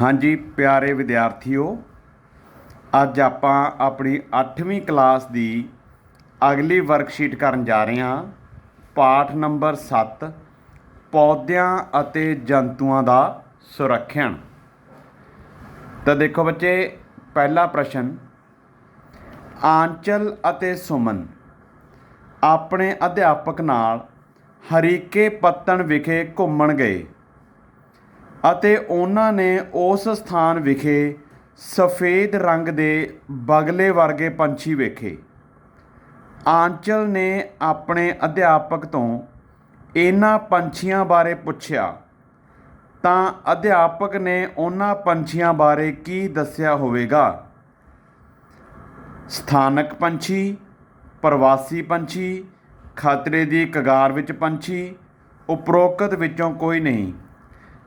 हाँ जी प्यारे विद्यार्थियों, अज आपां अपनी 8वीं क्लास की अगली वर्कशीट करन जा रहे हैं। पाठ नंबर 7 पौद्यां अते जंतुओं का सुरक्षण। तो देखो बच्चे, पहला प्रश्न, आंचल अते सुमन अपने अध्यापक नाल हरीके पत्तन विखे घूमण गए ਅਤੇ ਉਹਨਾਂ ਨੇ ਉਸ ਸਥਾਨ ਵਿਖੇ ਸਫੇਦ ਰੰਗ ਦੇ ਬਗਲੇ ਵਰਗੇ ਪੰਛੀ ਵੇਖੇ। ਆਂਚਲ ਨੇ ਆਪਣੇ ਅਧਿਆਪਕ ਤੋਂ ਇਹਨਾਂ ਪੰਛੀਆਂ ਬਾਰੇ ਪੁੱਛਿਆ ਤਾਂ ਅਧਿਆਪਕ ਨੇ ਉਹਨਾਂ ਪੰਛੀਆਂ ਬਾਰੇ ਕੀ ਦੱਸਿਆ ਹੋਵੇਗਾ? ਸਥਾਨਕ ਪੰਛੀ, ਪ੍ਰਵਾਸੀ ਪੰਛੀ, ਖਤਰੇ ਦੀ ਕਗਾਰ ਵਿੱਚ ਪੰਛੀ, ਉਪਰੋਕਤ ਵਿੱਚੋਂ ਕੋਈ ਨਹੀਂ।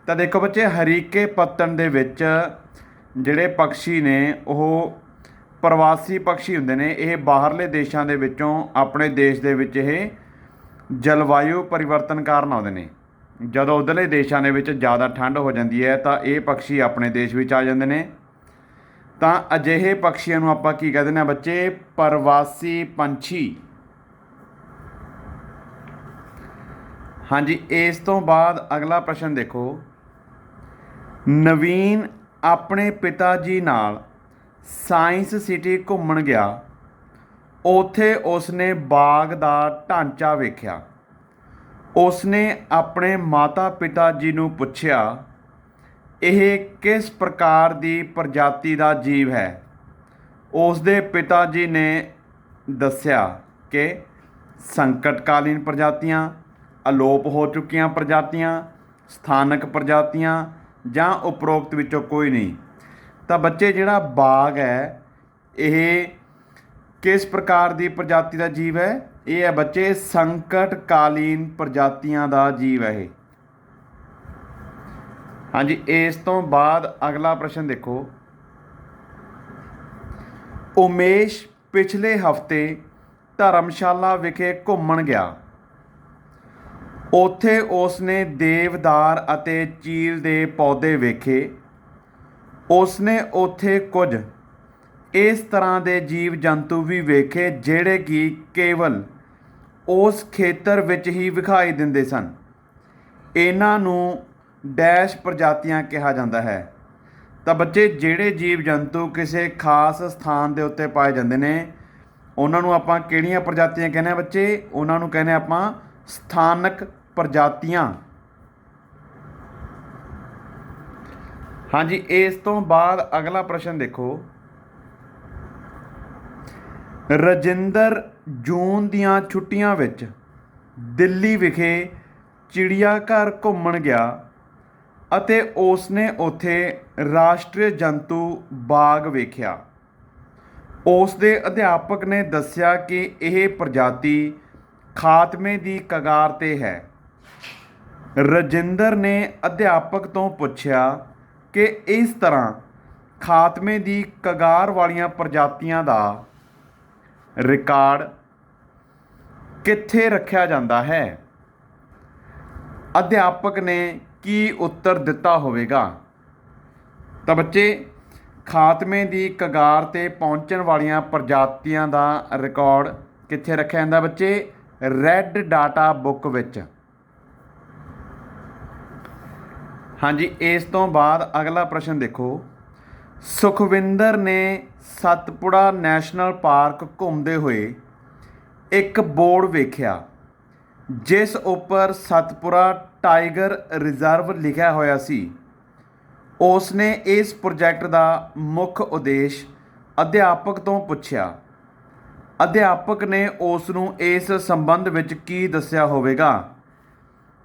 ਤਾਂ ਦੇਖੋ ਬੱਚੇ, ਹਰੀਕੇ ਪੱਤਣ ਦੇ ਵਿੱਚ ਜਿਹੜੇ ਪੰਛੀ ਨੇ ਉਹ ਪ੍ਰਵਾਸੀ ਪੰਛੀ ਹੁੰਦੇ ਨੇ। ਇਹ ਬਾਹਰਲੇ ਦੇਸ਼ਾਂ ਦੇ ਵਿੱਚੋਂ ਆਪਣੇ ਦੇਸ਼ ਦੇ ਵਿੱਚ ਇਹ ਜਲਵਾਯੂ ਪਰਿਵਰਤਨ ਕਾਰਨ ਆਉਂਦੇ ਨੇ। ਜਦੋਂ ਉੱਧਰਲੇ ਦੇਸ਼ਾਂ ਦੇ ਵਿੱਚ ਜ਼ਿਆਦਾ ਠੰਡ ਹੋ ਜਾਂਦੀ ਹੈ ਤਾਂ ਇਹ ਪੰਛੀ ਆਪਣੇ ਦੇਸ਼ ਵਿੱਚ ਆ ਜਾਂਦੇ ਨੇ। ਤਾਂ ਅਜਿਹੇ ਪੰਛੀਆਂ ਨੂੰ ਆਪਾਂ ਕੀ ਕਹਿ ਦਿੰਦੇ ਹਾਂ ਬੱਚੇ? ਪ੍ਰਵਾਸੀ ਪੰਛੀ। ਹਾਂਜੀ, ਇਸ ਤੋਂ ਬਾਅਦ ਅਗਲਾ ਪ੍ਰਸ਼ਨ ਦੇਖੋ। ਨਵੀਨ ਆਪਣੇ ਪਿਤਾ ਜੀ ਨਾਲ ਸਾਇੰਸ ਸਿਟੀ ਘੁੰਮਣ ਗਿਆ। ਉੱਥੇ ਉਸਨੇ ਬਾਗ ਦਾ ਢਾਂਚਾ ਵੇਖਿਆ। ਉਸਨੇ ਆਪਣੇ ਮਾਤਾ ਪਿਤਾ ਜੀ ਨੂੰ ਪੁੱਛਿਆ, ਇਹ ਕਿਸ ਪ੍ਰਕਾਰ ਦੀ ਪ੍ਰਜਾਤੀ ਦਾ ਜੀਵ ਹੈ? ਉਸਦੇ ਪਿਤਾ ਜੀ ਨੇ ਦੱਸਿਆ ਕਿ ਸੰਕਟਕਾਲੀਨ ਪ੍ਰਜਾਤੀਆਂ, ਅਲੋਪ ਹੋ ਚੁੱਕੀਆਂ ਪ੍ਰਜਾਤੀਆਂ, ਸਥਾਨਕ ਪ੍ਰਜਾਤੀਆਂ ਜਾਂ ਉਪਰੋਕਤ ਵਿੱਚੋਂ ਕੋਈ ਨਹੀਂ। ਤਾਂ ਬੱਚੇ, ਜਿਹੜਾ ਬਾਗ ਹੈ ਇਹ ਕਿਸ ਪ੍ਰਕਾਰ ਦੀ ਪ੍ਰਜਾਤੀ ਦਾ ਜੀਵ ਹੈ? ਇਹ ਹੈ ਬੱਚੇ ਸੰਕਟਕਾਲੀਨ ਪ੍ਰਜਾਤੀਆਂ ਦਾ ਜੀਵ ਹੈ ਇਹ। ਹਾਂਜੀ, ਇਸ ਤੋਂ ਬਾਅਦ ਅਗਲਾ ਪ੍ਰਸ਼ਨ ਦੇਖੋ। ਉਮੇਸ਼ ਪਿਛਲੇ ਹਫ਼ਤੇ ਧਰਮਸ਼ਾਲਾ ਵਿਖੇ ਘੁੰਮਣ ਗਿਆ। ਉੱਥੇ ਉਸਨੇ ਦੇਵਦਾਰ ਅਤੇ ਚੀਲ ਦੇ ਪੌਦੇ ਵੇਖੇ। ਉਸਨੇ ਉੱਥੇ ਕੁਝ ਇਸ ਤਰ੍ਹਾਂ ਦੇ ਜੀਵ ਜੰਤੂ ਵੀ ਵੇਖੇ ਜਿਹੜੇ ਕਿ ਕੇਵਲ ਉਸ ਖੇਤਰ ਵਿੱਚ ਹੀ ਵਿਖਾਈ ਦਿੰਦੇ ਸਨ। ਇਹਨਾਂ ਨੂੰ ਡੈਸ਼ ਪ੍ਰਜਾਤੀਆਂ ਕਿਹਾ ਜਾਂਦਾ ਹੈ। ਤਾਂ ਬੱਚੇ, ਜਿਹੜੇ ਜੀਵ ਜੰਤੂ ਕਿਸੇ ਖਾਸ ਸਥਾਨ ਦੇ ਉੱਤੇ ਪਾਏ ਜਾਂਦੇ ਨੇ ਉਹਨਾਂ ਨੂੰ ਆਪਾਂ ਕਿਹੜੀਆਂ ਪ੍ਰਜਾਤੀਆਂ ਕਹਿੰਦੇ ਹਾਂ ਬੱਚੇ? ਉਹਨਾਂ ਨੂੰ ਕਹਿੰਦੇ ਆਪਾਂ ਸਥਾਨਕ ਪ੍ਰਜਾਤੀਆਂ। ਹਾਂਜੀ, ਇਸ ਤੋਂ ਬਾਅਦ ਅਗਲਾ ਪ੍ਰਸ਼ਨ ਦੇਖੋ। ਰਜਿੰਦਰ ਜੂਨ ਦੀਆਂ ਛੁੱਟੀਆਂ ਵਿੱਚ ਦਿੱਲੀ ਵਿਖੇ ਚਿੜੀਆ ਘਰ ਘੁੰਮਣ ਗਿਆ ਅਤੇ ਉਸਨੇ ਉੱਥੇ ਰਾਸ਼ਟਰੀ ਜੰਤੂ ਬਾਗ ਵੇਖਿਆ। ਉਸ ਦੇ ਅਧਿਆਪਕ ਨੇ ਦੱਸਿਆ ਕਿ ਇਹ ਪ੍ਰਜਾਤੀ ਖਾਤਮੇ ਦੀ ਕਗਾਰ 'ਤੇ ਹੈ। ਰਜਿੰਦਰ ਨੇ ਅਧਿਆਪਕ ਤੋਂ ਪੁੱਛਿਆ ਕਿ ਇਸ ਤਰ੍ਹਾਂ ਖਾਤਮੇ ਦੀ ਕਗਾਰ ਵਾਲੀਆਂ ਪ੍ਰਜਾਤੀਆਂ ਦਾ ਰਿਕਾਰਡ ਕਿੱਥੇ ਰੱਖਿਆ ਜਾਂਦਾ ਹੈ? ਅਧਿਆਪਕ ਨੇ ਕੀ ਉੱਤਰ ਦਿੱਤਾ ਹੋਵੇਗਾ? ਤਾਂ ਬੱਚੇ, ਖਾਤਮੇ ਦੀ ਕਗਾਰ 'ਤੇ ਪਹੁੰਚਣ ਵਾਲੀਆਂ ਪ੍ਰਜਾਤੀਆਂ ਦਾ ਰਿਕਾਰਡ ਕਿੱਥੇ ਰੱਖਿਆ ਜਾਂਦਾ ਬੱਚੇ? ਰੈੱਡ ਡਾਟਾ ਬੁੱਕ ਵਿੱਚ। ਹਾਂਜੀ, ਇਸ ਤੋਂ ਬਾਅਦ ਅਗਲਾ ਪ੍ਰਸ਼ਨ ਦੇਖੋ। ਸੁਖਵਿੰਦਰ ਨੇ ਸਤਪੁੜਾ ਨੈਸ਼ਨਲ ਪਾਰਕ ਘੁੰਮਦੇ ਹੋਏ ਇੱਕ ਬੋਰਡ ਵੇਖਿਆ ਜਿਸ ਉੱਪਰ ਸਤਪੁੜਾ ਟਾਈਗਰ ਰਿਜ਼ਰਵ ਲਿਖਿਆ ਹੋਇਆ ਸੀ। ਉਸ ਨੇ ਇਸ ਪ੍ਰੋਜੈਕਟ ਦਾ ਮੁੱਖ ਉਦੇਸ਼ ਅਧਿਆਪਕ ਤੋਂ ਪੁੱਛਿਆ। ਅਧਿਆਪਕ ਨੇ ਉਸ ਨੂੰ ਇਸ ਸੰਬੰਧ ਵਿੱਚ ਕੀ ਦੱਸਿਆ ਹੋਵੇਗਾ?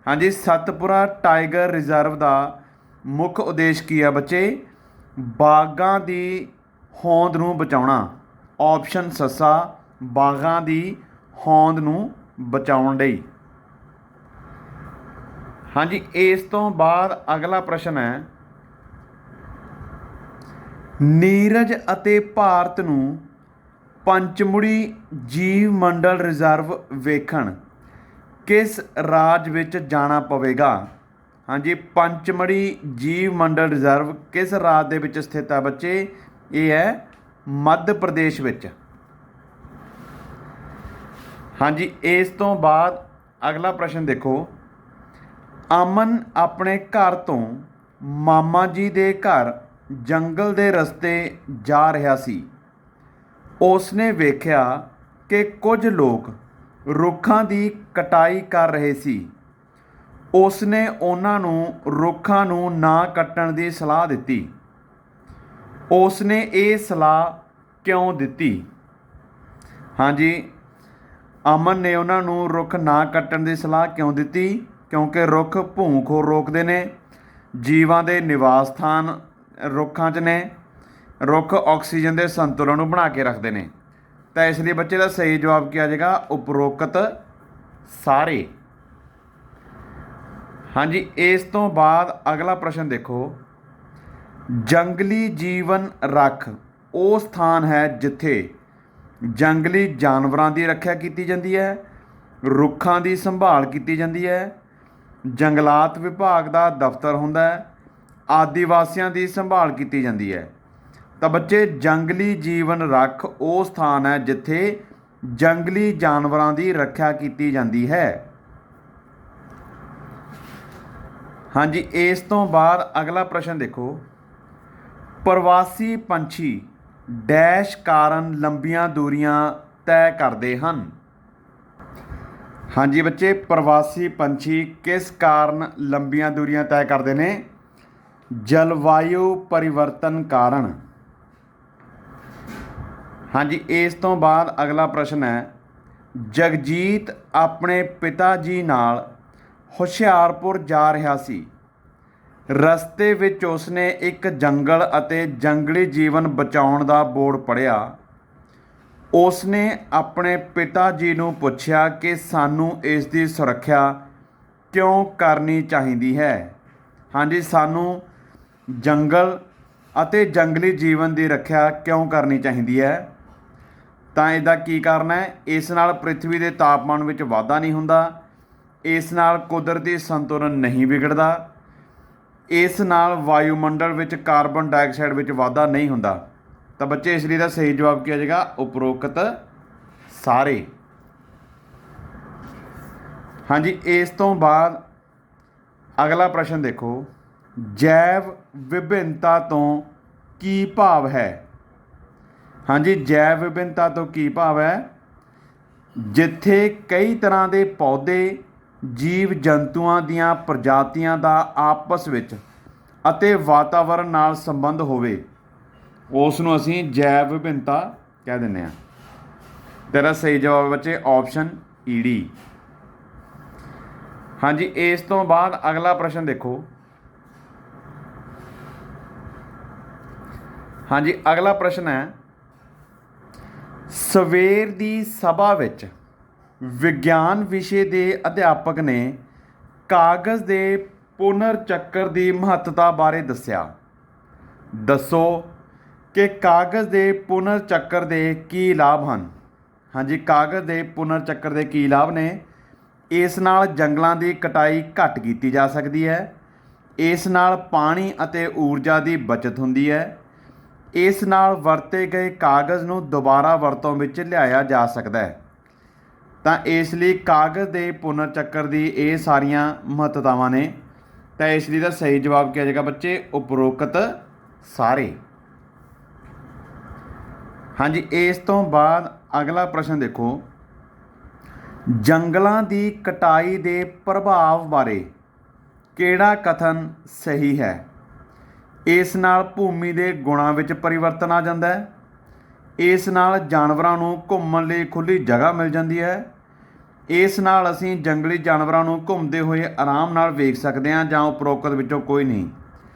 ਹਾਂਜੀ, ਸਤਪੁੜਾ ਟਾਈਗਰ ਰਿਜ਼ਰਵ ਦਾ ਮੁੱਖ ਉਦੇਸ਼ ਕੀ ਹੈ ਬੱਚੇ? ਬਾਘਾਂ ਦੀ ਹੋਂਦ ਨੂੰ ਬਚਾਉਣਾ। ਆਪਸ਼ਨ ਸੱਸਾ, ਬਾਘਾਂ ਦੀ ਹੋਂਦ ਨੂੰ ਬਚਾਉਣ ਲਈ। ਹਾਂਜੀ, ਇਸ ਤੋਂ ਬਾਅਦ ਅਗਲਾ ਪ੍ਰਸ਼ਨ ਹੈ। ਨੀਰਜ ਅਤੇ ਭਾਰਤ ਨੂੰ ਪੰਚਮੁੜੀ ਜੀਵ ਮੰਡਲ ਰਿਜ਼ਰਵ ਵੇਖਣ ਕਿਸ ਰਾਜ ਵਿੱਚ ਜਾਣਾ ਪਵੇਗਾ? ਹਾਂਜੀ ਪੰਚਮੜੀ ਜੀਵ ਮੰਡਲ ਰਿਜ਼ਰਵ ਕਿਸ ਰਾਜ ਦੇ ਵਿੱਚ ਸਥਿਤ ਹੈ ਬੱਚੇ? ਇਹ ਹੈ ਮੱਧ ਪ੍ਰਦੇਸ਼ ਵਿੱਚ। ਹਾਂਜੀ ਇਸ ਤੋਂ ਬਾਅਦ ਅਗਲਾ ਪ੍ਰਸ਼ਨ ਦੇਖੋ। ਅਮਨ ਆਪਣੇ ਘਰ ਤੋਂ ਮਾਮਾ ਜੀ ਦੇ ਘਰ ਜੰਗਲ ਦੇ ਰਸਤੇ ਜਾ ਰਿਹਾ ਸੀ। ਉਸਨੇ ਵੇਖਿਆ ਕਿ ਕੁਝ ਲੋਕ ਰੁੱਖਾਂ ਦੀ ਕਟਾਈ ਕਰ ਰਹੇ ਸੀ। ਉਸਨੇ ਉਹਨਾਂ ਨੂੰ ਰੁੱਖਾਂ ਨੂੰ ਨਾ ਕੱਟਣ ਦੀ ਸਲਾਹ ਦਿੱਤੀ। ਉਸਨੇ ਇਹ ਸਲਾਹ ਕਿਉਂ ਦਿੱਤੀ? ਹਾਂਜੀ ਅਮਨ ਨੇ ਉਹਨਾਂ ਨੂੰ ਰੁੱਖ ਨਾ ਕੱਟਣ ਦੀ ਸਲਾਹ ਕਿਉਂ ਦਿੱਤੀ? ਕਿਉਂਕਿ ਰੁੱਖ ਭੂ ਖੋਰ ਰੋਕਦੇ ਨੇ, ਜੀਵਾਂ ਦੇ ਨਿਵਾਸ ਸਥਾਨ ਰੁੱਖਾਂ 'ਚ ਨੇ, ਰੁੱਖ ਆਕਸੀਜਨ ਦੇ ਸੰਤੁਲਨ ਨੂੰ ਬਣਾ ਕੇ ਰੱਖਦੇ ਨੇ। ਤਾਂ ਇਸ ਲਈ ਬੱਚੇ ਦਾ ਸਹੀ ਜਵਾਬ ਕੀ ਆ ਜਾਏਗਾ? ਉਪਰੋਕਤ ਸਾਰੇ। ਹਾਂਜੀ ਇਸ ਤੋਂ ਬਾਅਦ ਅਗਲਾ ਪ੍ਰਸ਼ਨ ਦੇਖੋ। ਜੰਗਲੀ ਜੀਵਨ ਰੱਖ ਉਹ ਸਥਾਨ ਹੈ ਜਿੱਥੇ ਜੰਗਲੀ ਜਾਨਵਰਾਂ ਦੀ ਰੱਖਿਆ ਕੀਤੀ ਜਾਂਦੀ ਹੈ, ਰੁੱਖਾਂ ਦੀ ਸੰਭਾਲ ਕੀਤੀ ਜਾਂਦੀ ਹੈ, ਜੰਗਲਾਤ ਵਿਭਾਗ ਦਾ ਦਫ਼ਤਰ ਹੁੰਦਾ ਹੈ, ਆਦੀਵਾਸੀਆਂ ਦੀ ਸੰਭਾਲ ਕੀਤੀ ਜਾਂਦੀ ਹੈ। ਤਾਂ ਬੱਚੇ ਜੰਗਲੀ ਜੀਵਨ ਰੱਖ ਉਹ ਸਥਾਨ ਹੈ ਜਿੱਥੇ ਜੰਗਲੀ ਜਾਨਵਰਾਂ ਦੀ ਰੱਖਿਆ ਕੀਤੀ ਜਾਂਦੀ ਹੈ। ਹਾਂਜੀ ਇਸ ਤੋਂ ਬਾਅਦ ਅਗਲਾ ਪ੍ਰਸ਼ਨ ਦੇਖੋ। ਪ੍ਰਵਾਸੀ ਪੰਛੀ ਡੈਸ਼ ਕਾਰਨ ਲੰਬੀਆਂ ਦੂਰੀਆਂ ਤੈਅ ਕਰਦੇ ਹਨ? ਹਾਂਜੀ ਬੱਚੇ ਪ੍ਰਵਾਸੀ ਪੰਛੀ ਕਿਸ ਕਾਰਨ ਲੰਬੀਆਂ ਦੂਰੀਆਂ ਤੈਅ ਕਰਦੇ ਨੇ? ਜਲਵਾਯੂ ਪਰਿਵਰਤਨ ਕਾਰਨ। ਹਾਂਜੀ ਇਸ ਤੋਂ ਬਾਅਦ ਅਗਲਾ ਪ੍ਰਸ਼ਨ ਹੈ। ਜਗਜੀਤ ਆਪਣੇ ਪਿਤਾ ਜੀ ਨਾਲ ਹੁਸ਼ਿਆਰਪੁਰ ਜਾ ਰਿਹਾ ਸੀ। ਰਸਤੇ ਵਿੱਚ ਉਸਨੇ ਇੱਕ ਜੰਗਲ ਅਤੇ ਜੰਗਲੀ ਜੀਵਨ ਬਚਾਉਣ ਦਾ ਬੋਰਡ ਪੜ੍ਹਿਆ। ਉਸਨੇ ਆਪਣੇ ਪਿਤਾ ਜੀ ਨੂੰ ਪੁੱਛਿਆ ਕਿ ਸਾਨੂੰ ਇਸ ਦੀ ਸੁਰੱਖਿਆ ਕਿਉਂ ਕਰਨੀ ਚਾਹੀਦੀ ਹੈ? ਹਾਂਜੀ ਸਾਨੂੰ ਜੰਗਲ ਅਤੇ ਜੰਗਲੀ ਜੀਵਨ ਦੀ ਰੱਖਿਆ ਕਿਉਂ ਕਰਨੀ ਚਾਹੀਦੀ ਹੈ? ਤਾਂ ਇਹਦਾ ਕੀ ਕਾਰਨ ਹੈ? ਇਸ ਨਾਲ ਪ੍ਰਿਥਵੀ ਦੇ ਤਾਪਮਾਨ ਵਿੱਚ ਵਾਧਾ ਨਹੀਂ ਹੁੰਦਾ, ਇਸ ਨਾਲ ਕੁਦਰਤੀ ਸੰਤੁਲਨ ਨਹੀਂ ਵਿਗੜਦਾ, ਇਸ ਨਾਲ ਵਾਯੂਮੰਡਲ ਵਿੱਚ ਕਾਰਬਨ ਡਾਈਆਕਸਾਈਡ ਵਿੱਚ ਵਾਧਾ ਨਹੀਂ ਹੁੰਦਾ। ਤਾਂ ਬੱਚੇ ਇਸ ਲਈ ਦਾ ਸਹੀ ਜਵਾਬ ਕੀ ਆ ਜਾਏਗਾ? ਉਪਰੋਕਤ ਸਾਰੇ। ਹਾਂਜੀ ਇਸ ਤੋਂ ਬਾਅਦ ਅਗਲਾ ਪ੍ਰਸ਼ਨ ਦੇਖੋ। ਜੈਵ ਵਿਭਿੰਨਤਾ ਤੋਂ ਕੀ ਭਾਵ ਹੈ? ਹਾਂਜੀ ਜੈਵ ਵਿਭਿੰਨਤਾ ਤੋਂ ਕੀ ਭਾਵ ਹੈ? ਜਿੱਥੇ ਕਈ ਤਰ੍ਹਾਂ ਦੇ ਪੌਦੇ ਜੀਵ ਜੰਤੂਆਂ ਦੀਆਂ ਪ੍ਰਜਾਤੀਆਂ ਦਾ ਆਪਸ ਵਿੱਚ ਅਤੇ ਵਾਤਾਵਰਣ ਨਾਲ ਸੰਬੰਧ ਹੋਵੇ ਉਸ ਨੂੰ ਅਸੀਂ ਜੈਵ ਵਿਭਿੰਨਤਾ ਕਹਿ ਦਿੰਦੇ ਹਾਂ। ਤੇਰਾ ਸਹੀ ਜਵਾਬ ਬੱਚੇ ਆਪਸ਼ਨ ਈਡੀ। ਹਾਂਜੀ ਇਸ ਤੋਂ ਬਾਅਦ ਅਗਲਾ ਪ੍ਰਸ਼ਨ ਦੇਖੋ। ਹਾਂਜੀ ਅਗਲਾ ਪ੍ਰਸ਼ਨ ਹੈ। ਸਵੇਰ ਦੀ ਸਭਾ ਵਿੱਚ ਵਿਗਿਆਨ ਵਿਸ਼ੇ ਦੇ ਅਧਿਆਪਕ ਨੇ ਕਾਗਜ਼ ਦੇ ਪੁਨਰ ਚੱਕਰ ਦੀ ਮਹੱਤਤਾ ਬਾਰੇ ਦੱਸਿਆ। ਦੱਸੋ ਕਿ ਕਾਗਜ਼ ਦੇ ਪੁਨਰ ਚੱਕਰ ਦੇ ਕੀ ਲਾਭ ਹਨ? ਹਾਂਜੀ ਕਾਗਜ਼ ਦੇ ਪੁਨਰ ਚੱਕਰ ਦੇ ਕੀ ਲਾਭ ਨੇ? ਇਸ ਨਾਲ ਜੰਗਲਾਂ ਦੀ ਕਟਾਈ ਘੱਟ ਕੀਤੀ ਜਾ ਸਕਦੀ ਹੈ, ਇਸ ਨਾਲ ਪਾਣੀ ਅਤੇ ਊਰਜਾ ਦੀ ਬਚਤ ਹੁੰਦੀ ਹੈ, ਇਸ ਨਾਲ ਵਰਤੇ ਗਏ ਕਾਗਜ਼ ਨੂੰ ਦੁਬਾਰਾ ਵਰਤੋਂ ਵਿੱਚ ਲਿਆਇਆ ਜਾ ਸਕਦਾ ਹੈ। ਤਾਂ ਇਸ ਲਈ ਕਾਗਜ਼ ਦੇ ਪੁਨਰ ਚੱਕਰ ਦੀ ਇਹ ਸਾਰੀਆਂ ਮਹੱਤਤਾਵਾਂ ਨੇ। ਤਾਂ ਇਸ ਲਈ ਦਾ ਸਹੀ ਜਵਾਬ ਕੀ ਆ ਜਾਏਗਾ ਬੱਚੇ? ਉਪਰੋਕਤ ਸਾਰੇ। ਹਾਂਜੀ ਇਸ ਤੋਂ ਬਾਅਦ ਅਗਲਾ ਪ੍ਰਸ਼ਨ ਦੇਖੋ। ਜੰਗਲਾਂ ਦੀ ਕਟਾਈ ਦੇ ਪ੍ਰਭਾਵ ਬਾਰੇ ਕਿਹੜਾ ਕਥਨ ਸਹੀ ਹੈ? ਇਸ ਨਾਲ ਭੂਮੀ ਦੇ ਗੁਣਾਂ ਵਿੱਚ ਪਰਿਵਰਤਨ ਆ ਜਾਂਦਾ ਹੈ, ਇਸ ਨਾਲ ਜਾਨਵਰਾਂ ਨੂੰ ਘੁੰਮਣ ਲਈ ਖੁੱਲ੍ਹੀ ਜਗ੍ਹਾ ਮਿਲ ਜਾਂਦੀ ਹੈ, ਇਸ ਨਾਲ ਅਸੀਂ ਜੰਗਲੀ ਜਾਨਵਰਾਂ ਨੂੰ ਘੁੰਮਦੇ ਹੋਏ ਆਰਾਮ ਨਾਲ ਵੇਖ ਸਕਦੇ ਹਾਂ, ਜਾਂ ਉਪਰੋਕਤ ਵਿੱਚੋਂ ਕੋਈ ਨਹੀਂ।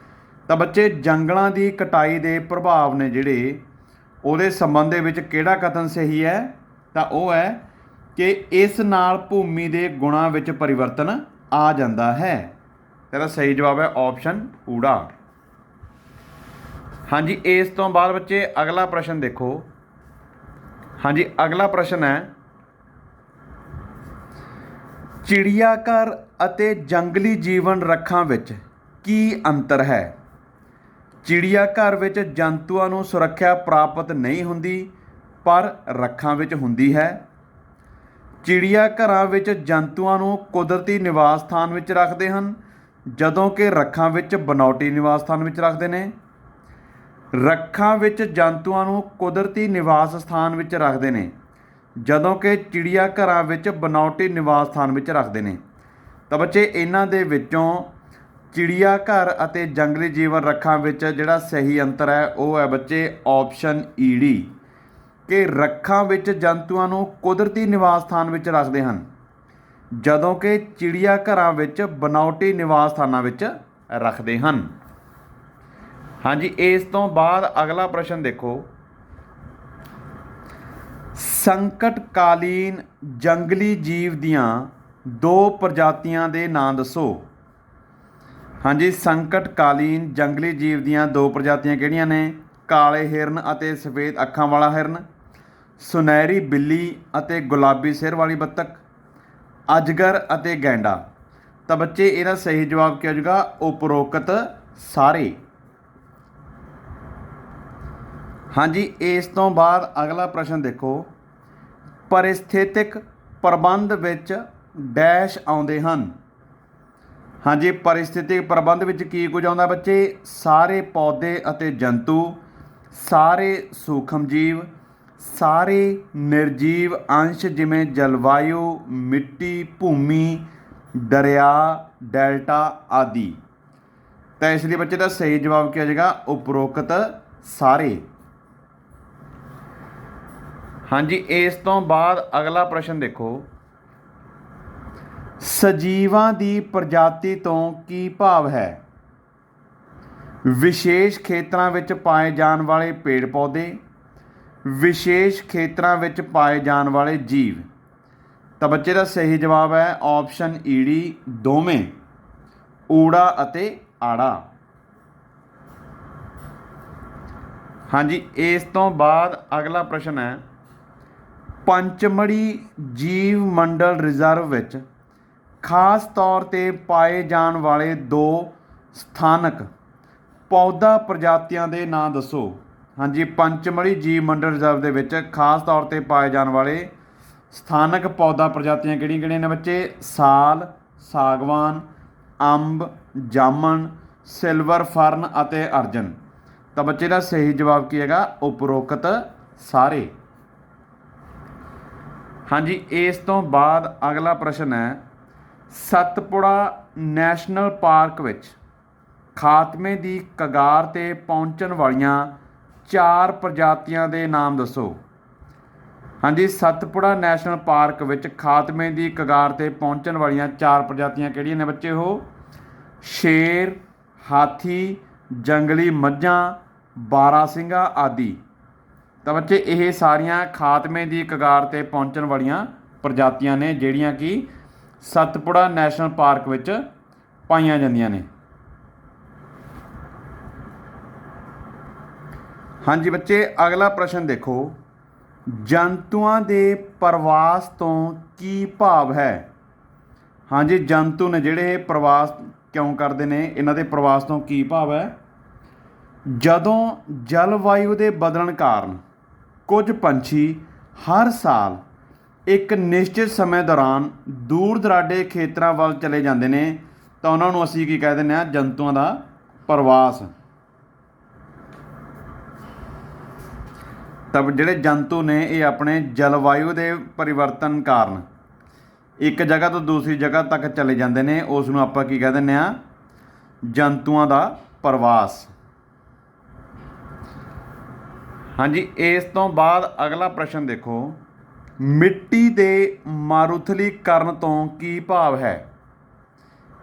ਤਾਂ ਬੱਚੇ ਜੰਗਲਾਂ ਦੀ ਕਟਾਈ ਦੇ ਪ੍ਰਭਾਵ ਨੇ ਜਿਹੜੇ ਉਹਦੇ ਸੰਬੰਧ ਦੇ ਵਿੱਚ ਕਿਹੜਾ ਕਥਨ ਸਹੀ ਹੈ? ਤਾਂ ਉਹ ਹੈ ਕਿ ਇਸ ਨਾਲ ਭੂਮੀ ਦੇ ਗੁਣਾਂ ਵਿੱਚ ਪਰਿਵਰਤਨ ਆ ਜਾਂਦਾ ਹੈ। ਤੇਰਾ ਸਹੀ ਜਵਾਬ ਹੈ ਆਪਸ਼ਨ ਊੜਾ। ਹਾਂਜੀ ਇਸ ਤੋਂ ਬਾਅਦ ਬੱਚੇ ਅਗਲਾ ਪ੍ਰਸ਼ਨ ਦੇਖੋ। ਹਾਂਜੀ ਅਗਲਾ ਪ੍ਰਸ਼ਨ ਹੈ। ਚਿੜੀਆਘਰ ਅਤੇ ਜੰਗਲੀ ਜੀਵਨ ਰੱਖਾਂ ਵਿੱਚ ਕੀ ਅੰਤਰ ਹੈ? ਚਿੜੀਆਘਰ ਵਿੱਚ ਜੰਤੂਆਂ ਨੂੰ ਸੁਰੱਖਿਆ ਪ੍ਰਾਪਤ ਨਹੀਂ ਹੁੰਦੀ, ਪਰ ਰੱਖਾਂ ਵਿੱਚ ਹੁੰਦੀ ਹੈ। ਚਿੜੀਆਘਰਾਂ ਵਿੱਚ ਜੰਤੂਆਂ ਨੂੰ ਕੁਦਰਤੀ ਨਿਵਾਸ ਸਥਾਨ ਵਿੱਚ ਰੱਖਦੇ ਹਨ, ਜਦੋਂ ਕਿ ਰੱਖਾਂ ਵਿੱਚ ਬਨਾਵਟੀ ਨਿਵਾਸ ਸਥਾਨ ਵਿੱਚ ਰੱਖਦੇ ਨੇ। ਰੱਖਾਂ ਵਿੱਚ ਜੰਤੂਆਂ ਨੂੰ ਕੁਦਰਤੀ ਨਿਵਾਸ ਸਥਾਨ ਵਿੱਚ ਰੱਖਦੇ ਨੇ, ਜਦੋਂ ਕਿ ਚਿੜੀਆਘਰਾਂ ਵਿੱਚ ਬਨਾਵਟੀ ਨਿਵਾਸ ਸਥਾਨ ਵਿੱਚ ਰੱਖਦੇ ਨੇ। ਤਾਂ ਬੱਚੇ ਇਹਨਾਂ ਦੇ ਵਿੱਚੋਂ ਚਿੜੀਆਘਰ ਅਤੇ ਜੰਗਲੀ ਜੀਵਨ ਰੱਖਾਂ ਵਿੱਚ ਜਿਹੜਾ ਸਹੀ ਅੰਤਰ ਹੈ ਉਹ ਹੈ ਬੱਚੇ ਆਪਸ਼ਨ ਈ ਡੀ, ਕਿ ਰੱਖਾਂ ਵਿੱਚ ਜੰਤੂਆਂ ਨੂੰ ਕੁਦਰਤੀ ਨਿਵਾਸ ਸਥਾਨ ਵਿੱਚ ਰੱਖਦੇ ਹਨ, ਜਦੋਂ ਕਿ ਚਿੜੀਆਘਰਾਂ ਵਿੱਚ ਬਨਾਵਟੀ ਨਿਵਾਸ ਸਥਾਨਾਂ ਵਿੱਚ ਰੱਖਦੇ ਹਨ। ਹਾਂਜੀ, ਇਸ ਤੋਂ ਬਾਅਦ ਅਗਲਾ ਪ੍ਰਸ਼ਨ ਦੇਖੋ, ਸੰਕਟਕਾਲੀਨ ਜੰਗਲੀ ਜੀਵ ਦੀਆਂ 2 ਪ੍ਰਜਾਤੀਆਂ ਦੇ ਨਾਂ ਦੱਸੋ। ਹਾਂਜੀ, ਸੰਕਟਕਾਲੀਨ ਜੰਗਲੀ ਜੀਵ ਦੀਆਂ 2 ਪ੍ਰਜਾਤੀਆਂ ਕਿਹੜੀਆਂ ਨੇ? ਕਾਲੇ ਹਿਰਨ ਅਤੇ ਸਫੇਦ ਅੱਖਾਂ ਵਾਲਾ ਹਿਰਨ, ਸੁਨਹਿਰੀ ਬਿੱਲੀ ਅਤੇ ਗੁਲਾਬੀ ਸਿਰ ਵਾਲੀ ਬੱਤਖ, ਅਜਗਰ ਅਤੇ ਗੈਂਡਾ। ਤਾਂ ਬੱਚੇ ਇਹਦਾ ਸਹੀ ਜਵਾਬ ਕੀ ਹੋ ਜਾਊਗਾ? ਉਪਰੋਕਤ ਸਾਰੇ। ਹਾਂਜੀ, ਇਸ ਤੋਂ ਬਾਅਦ ਅਗਲਾ ਪ੍ਰਸ਼ਨ ਦੇਖੋ, ਪਰਿਸਥਿਤਿਕ ਪ੍ਰਬੰਧ ਵਿੱਚ ਡੈਸ਼ ਆਉਂਦੇ ਹਨ। ਹਾਂਜੀ, ਪਰਿਸਥਿਤਿਕ ਪ੍ਰਬੰਧ ਵਿੱਚ ਕੀ ਕੁਝ ਆਉਂਦਾ ਬੱਚੇ? ਸਾਰੇ ਪੌਦੇ ਅਤੇ ਜੰਤੂ, ਸਾਰੇ ਸੂਖਮ ਜੀਵ, ਸਾਰੇ ਨਿਰਜੀਵ ਅੰਸ਼ ਜਿਵੇਂ ਜਲਵਾਯੂ, ਮਿੱਟੀ, ਭੂਮੀ, ਦਰਿਆ, ਡੈਲਟਾ ਆਦਿ। ਤਾਂ ਇਸ ਲਈ ਬੱਚੇ ਦਾ ਸਹੀ ਜਵਾਬ ਕੀ ਹੋ ਜਾਏਗਾ? ਉਪਰੋਕਤ ਸਾਰੇ। ਹਾਂਜੀ, ਇਸ ਤੋਂ ਬਾਅਦ ਅਗਲਾ ਪ੍ਰਸ਼ਨ ਦੇਖੋ, ਸਜੀਵਾਂ ਦੀ ਪ੍ਰਜਾਤੀ ਤੋਂ ਕੀ ਭਾਵ ਹੈ? ਵਿਸ਼ੇਸ਼ ਖੇਤਰਾਂ ਵਿੱਚ ਪਾਏ ਜਾਣ ਵਾਲੇ ਪੇੜ ਪੌਦੇ, ਵਿਸ਼ੇਸ਼ ਖੇਤਰਾਂ ਵਿੱਚ ਪਾਏ ਜਾਣ ਵਾਲੇ ਜੀਵ। ਤਾਂ ਬੱਚੇ ਦਾ ਸਹੀ ਜਵਾਬ ਹੈ ਆਪਸ਼ਨ ਈ ਡੀ, ਦੋਵੇਂ, ਊੜਾ ਅਤੇ ਆੜਾ। ਹਾਂਜੀ, ਇਸ ਤੋਂ ਬਾਅਦ ਅਗਲਾ ਪ੍ਰਸ਼ਨ ਹੈ, ਪੰਚਮੜੀ ਜੀਵ ਮੰਡਲ ਰਿਜ਼ਰਵ ਵਿੱਚ ਖਾਸ ਤੌਰ 'ਤੇ ਪਾਏ ਜਾਣ ਵਾਲੇ 2 ਸਥਾਨਕ ਪੌਦਾ ਪ੍ਰਜਾਤੀਆਂ ਦੇ ਨਾਂ ਦੱਸੋ। ਹਾਂਜੀ, ਪੰਚਮੜੀ ਜੀਵ ਮੰਡਲ ਰਿਜ਼ਰਵ ਦੇ ਵਿੱਚ ਖਾਸ ਤੌਰ 'ਤੇ ਪਾਏ ਜਾਣ ਵਾਲੇ ਸਥਾਨਕ ਪੌਦਾ ਪ੍ਰਜਾਤੀਆਂ ਕਿਹੜੀਆਂ-ਕਿਹੜੀਆਂ ਨੇ ਬੱਚੇ? ਸਾਲ, ਸਾਗਵਾਨ, ਅੰਬ, ਜਾਮਣ, ਸਿਲਵਰ ਫਰਨ ਅਤੇ ਅਰਜਨ। ਤਾਂ ਬੱਚੇ ਦਾ ਸਹੀ ਜਵਾਬ ਕੀ ਹੈਗਾ? ਉਪਰੋਕਤ ਸਾਰੇ। ਹਾਂਜੀ, ਇਸ ਤੋਂ ਬਾਅਦ ਅਗਲਾ ਪ੍ਰਸ਼ਨ ਹੈ, ਸਤਪੁੜਾ ਨੈਸ਼ਨਲ ਪਾਰਕ ਵਿੱਚ ਖਾਤਮੇ ਦੀ ਕਗਾਰ 'ਤੇ ਪਹੁੰਚਣ ਵਾਲੀਆਂ 4 ਪ੍ਰਜਾਤੀਆਂ ਦੇ ਨਾਮ ਦੱਸੋ। ਹਾਂਜੀ, ਸਤਪੁੜਾ ਨੈਸ਼ਨਲ ਪਾਰਕ ਵਿੱਚ ਖਾਤਮੇ ਦੀ ਕਗਾਰ 'ਤੇ ਪਹੁੰਚਣ ਵਾਲੀਆਂ 4 ਪ੍ਰਜਾਤੀਆਂ ਕਿਹੜੀਆਂ ਨੇ ਬੱਚੇ? ਉਹ ਸ਼ੇਰ, ਹਾਥੀ, ਜੰਗਲੀ ਮੱਝਾਂ, ਬਾਰਾਸਿੰਗਾ ਆਦਿ। ਤਾਂ ਬੱਚੇ ਇਹ ਸਾਰੀਆਂ ਖਾਤਮੇ ਦੀ ਕਗਾਰ 'ਤੇ ਪਹੁੰਚਣ ਵਾਲੀਆਂ ਪ੍ਰਜਾਤੀਆਂ ਨੇ, ਜਿਹੜੀਆਂ ਕਿ ਸਤਪੁੜਾ ਨੈਸ਼ਨਲ ਪਾਰਕ ਵਿੱਚ ਪਾਈਆਂ ਜਾਂਦੀਆਂ ਨੇ। ਹਾਂਜੀ ਬੱਚੇ, ਅਗਲਾ ਪ੍ਰਸ਼ਨ ਦੇਖੋ, ਜੰਤੂਆਂ ਦੇ ਪ੍ਰਵਾਸ ਤੋਂ ਕੀ ਭਾਵ ਹੈ? ਹਾਂਜੀ, ਜੰਤੂ ਨੇ ਜਿਹੜੇ ਇਹ ਪ੍ਰਵਾਸ ਕਿਉਂ ਕਰਦੇ ਨੇ, ਇਹਨਾਂ ਦੇ ਪ੍ਰਵਾਸ ਤੋਂ ਕੀ ਭਾਵ ਹੈ? ਜਦੋਂ ਜਲਵਾਯੂ ਦੇ ਬਦਲਣ ਕਾਰਨ ਕੁਝ ਪੰਛੀ ਹਰ ਸਾਲ ਇੱਕ ਨਿਸ਼ਚਿਤ ਸਮੇਂ ਦੌਰਾਨ ਦੂਰ ਦੁਰਾਡੇ ਖੇਤਰਾਂ ਵੱਲ ਚਲੇ ਜਾਂਦੇ ਨੇ, ਤਾਂ ਉਹਨਾਂ ਨੂੰ ਅਸੀਂ ਕੀ ਕਹਿ ਦਿੰਦੇ ਹਾਂ? ਜੰਤੂਆਂ ਦਾ ਪ੍ਰਵਾਸ। ਤਾਂ ਜਿਹੜੇ ਜੰਤੂ ਨੇ ਇਹ ਆਪਣੇ ਜਲਵਾਯੂ ਦੇ ਪਰਿਵਰਤਨ ਕਾਰਨ ਇੱਕ ਜਗ੍ਹਾ ਤੋਂ ਦੂਸਰੀ ਜਗ੍ਹਾ ਤੱਕ ਚਲੇ ਜਾਂਦੇ ਨੇ, ਉਸ ਨੂੰ ਆਪਾਂ ਕੀ ਕਹਿ ਦਿੰਦੇ ਹਾਂ? ਜੰਤੂਆਂ ਦਾ ਪ੍ਰਵਾਸ। ਹਾਂਜੀ, ਇਸ ਤੋਂ ਬਾਅਦ ਅਗਲਾ ਪ੍ਰਸ਼ਨ ਦੇਖੋ, ਮਿੱਟੀ ਦੇ ਮਾਰੂਥਲੀਕਰਨ ਤੋਂ ਕੀ ਭਾਵ ਹੈ?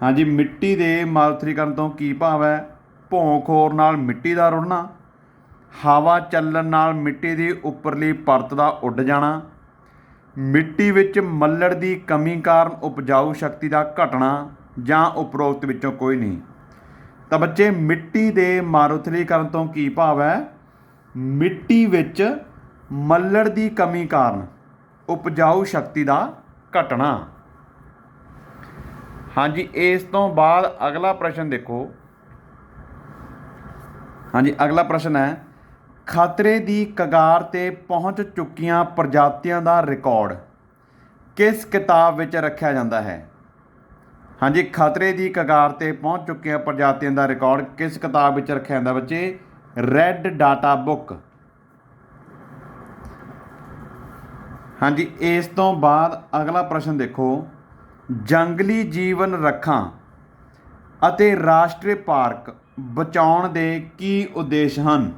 ਹਾਂਜੀ, ਮਿੱਟੀ ਦੇ ਮਾਰੂਥਲੀਕਰਨ ਤੋਂ ਕੀ ਭਾਵ ਹੈ? ਭੌਂ ਖੋਰ ਨਾਲ ਮਿੱਟੀ ਦਾ ਰੁੜਨਾ, ਹਵਾ ਚੱਲਣ ਨਾਲ ਮਿੱਟੀ ਦੀ ਉੱਪਰਲੀ ਪਰਤ ਦਾ ਉੱਡ ਜਾਣਾ, ਮਿੱਟੀ ਵਿੱਚ ਮੱਲੜ ਦੀ ਕਮੀ ਕਾਰਨ ਉਪਜਾਊ ਸ਼ਕਤੀ ਦਾ ਘਟਣਾ, ਜਾਂ ਉਪਰੋਕਤ ਵਿੱਚੋਂ ਕੋਈ ਨਹੀਂ। ਤਾਂ ਬੱਚੇ ਮਿੱਟੀ ਦੇ ਮਾਰੂਥਲੀਕਰਨ ਤੋਂ ਕੀ ਭਾਵ ਹੈ? ਮਿੱਟੀ ਵਿੱਚ ਮੱਲੜ ਦੀ ਕਮੀ ਕਾਰਨ ਉਪਜਾਊ ਸ਼ਕਤੀ ਦਾ ਘਟਣਾ। हाँ जी, इस तो बाद अगला प्रश्न देखो। हाँ जी, अगला प्रश्न है खतरे की कगार ते पहुँच चुकियां प्रजातियों का रिकॉर्ड किस किताब विच रखा जाता है। हाँ जी, खतरे की कगार ते पहुँच चुकियां प्रजातियों का रिकॉर्ड किस किताब विच रखा जाता बच्चे। Red data book. हाँ जी, इस तो बाद अगला प्रश्न देखो जंगली जीवन रखां ਅਤੇ ਰਾਸ਼ਟਰੀ ਪਾਰਕ ਬਚਾਉਣ ਦੇ ਕੀ ਉਦੇਸ਼ ਹਨ।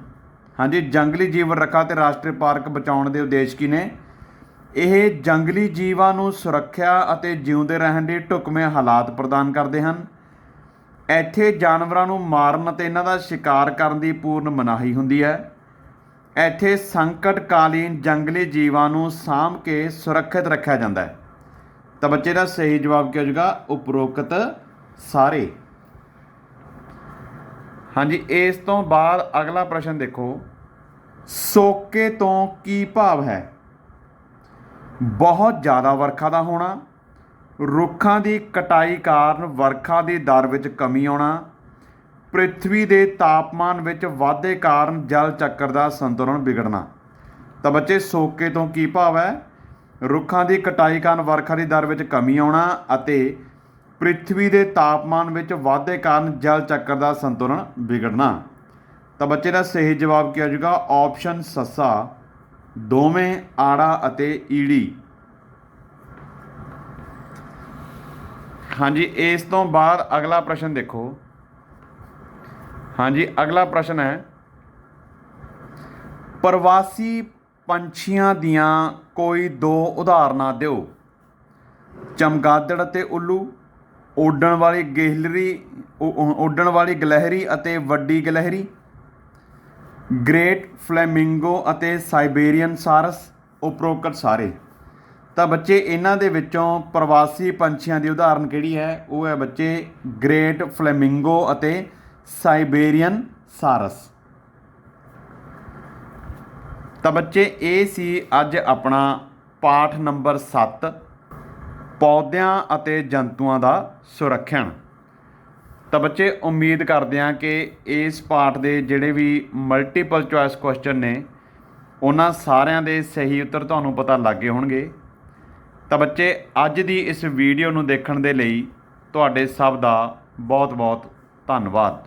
ਹਾਂਜੀ, ਜੰਗਲੀ ਜੀਵਨ ਰੱਖਾਂ ਅਤੇ ਰਾਸ਼ਟਰੀ ਪਾਰਕ ਬਚਾਉਣ ਦੇ ਉਦੇਸ਼ ਕੀ ਨੇ। ਇਹ ਜੰਗਲੀ ਜੀਵਾਂ ਨੂੰ ਸੁਰੱਖਿਆ ਅਤੇ ਜਿਉਂਦੇ ਰਹਿਣ ਦੇ ਢੁਕਵੇਂ ਹਾਲਾਤ ਪ੍ਰਦਾਨ ਕਰਦੇ ਹਨ। ਇੱਥੇ ਜਾਨਵਰਾਂ ਨੂੰ ਮਾਰਨ ਅਤੇ ਇਹਨਾਂ ਦਾ ਸ਼ਿਕਾਰ ਕਰਨ ਦੀ ਪੂਰਨ ਮਨਾਹੀ ਹੁੰਦੀ ਹੈ। ਇੱਥੇ ਸੰਕਟਕਾਲੀਨ ਜੰਗਲੀ ਜੀਵਾਂ ਨੂੰ ਸਾਂਭ ਕੇ ਸੁਰੱਖਿਅਤ ਰੱਖਿਆ ਜਾਂਦਾ ਹੈ। ਤਾਂ ਬੱਚੇ ਦਾ ਸਹੀ ਜਵਾਬ ਕੀ ਹੋ ਜਾਊਗਾ, ਉਪਰੋਕਤ ਸਾਰੇ। हाँ जी, इस तो बाद अगला प्रश्न देखो सोके तो की भाव है। बहुत ज़्यादा वर्खा का होना, रुखों की कटाई कारण वर्खा की दर में कमी आना, पृथ्वी के तापमान में वाधे कारण जल चक्र का संतुलन बिगड़ना। तो बच्चे सोके तो की भाव है, रुखों की कटाई कारण वर्खा की दर में कमी आना अते पृथ्वी के तापमान में वाधे कारण जल चक्र का संतुलन बिगड़ना। तो बच्चे का सही जवाब क्या हो जाएगा, ऑप्शन सस्सा दोवें आड़ा अते ईड़ी। हाँ जी, इस तो बाद अगला प्रश्न देखो। हाँ जी, अगला प्रश्न है प्रवासी पंछियां दियां कोई दो उदाहरण दिओ। चमगादड़ अते उल्लू, उड़न वाली गिलहरी अते वड्डी गिलहरी, ग्रेट फ्लैमिंगो अते साइबेरियन सारस, उपरोक्त सारे। तो बच्चे इन्हां दे विचों प्रवासी पंछियां की उदाहरण किहड़ी है, वो है बच्चे ग्रेट फ्लैमिंगो अते साइबेरियन सारस। तो बच्चे ये सी अज अपना पाठ नंबर 7 पौद्यां ਅਤੇ ਜੰਤੂਆਂ ਦਾ ਸੁਰੱਖਿਅਣ। ਤਾਂ ਬੱਚੇ ਉਮੀਦ ਕਰਦੇ ਹਾਂ ਕਿ ਇਸ ਪਾਠ ਦੇ ਜਿਹੜੇ ਵੀ ਮਲਟੀਪਲ ਚੋਇਸ ਕੁਐਸਚਨ ਨੇ ਉਹਨਾਂ ਸਾਰਿਆਂ ਦੇ ਸਹੀ ਉੱਤਰ ਤੁਹਾਨੂੰ ਪਤਾ ਲੱਗ ਗਏ ਹੋਣਗੇ। ਤਾਂ ਬੱਚੇ ਅੱਜ ਦੀ ਇਸ ਵੀਡੀਓ ਨੂੰ ਦੇਖਣ ਦੇ ਲਈ ਤੁਹਾਡੇ ਸਭ ਦਾ ਬਹੁਤ ਬਹੁਤ ਧੰਨਵਾਦ।